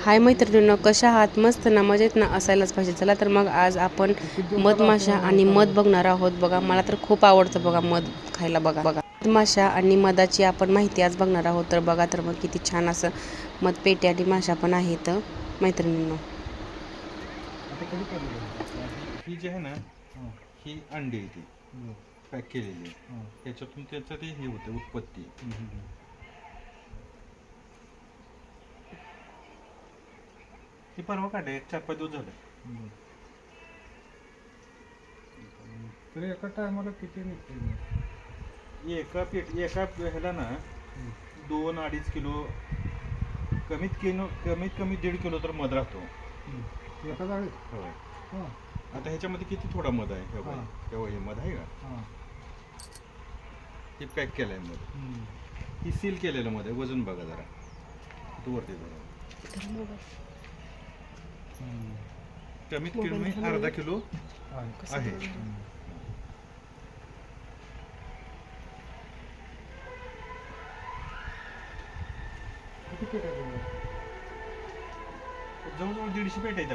हाय मैत्रिणींनो, कशा आहात? मस्त ना, मजेत ना, असायलाच पाहिजे. चला तर मग आज आपण मधमाशा आणि मध बघणार आहोत. बघा, मला तर खूप आवडतं बघा मध खायला. बघा बघा, मधमाशा आणि मधाची आपण माहिती आज बघणार आहोत. तर बघा तर मग किती छान असं मध पेटी आणि माशा पण आहेत मैत्रिणींनो. ही जी आहे ना, ही अंडी आहे ती पॅक केलेली आहे. त्याच्यातून त्याचं ते हे होतं उत्पत्ती. ती परवा काढले 4-5 दिवस झाले. तर एका टायमाला किती निघते? एका ह्याला ना 2-2.5 किलो, कमीत कमी 1.5 किलो तर मध राहतो एका जाळीत? होय. हां आता ह्याच्यामध्ये किती थोडा मध आहे हां. तेव्हा हे मध आहे का, हां. हे पॅक केलं आहे मध. ही सील केलेलं मध आहे. वजन बघा जरा, तू वरती बघा. कमीत कमी अर्धा किलो आहे. किती पेट्या दिल्या? जवळजवळ 150 पेट आहेत.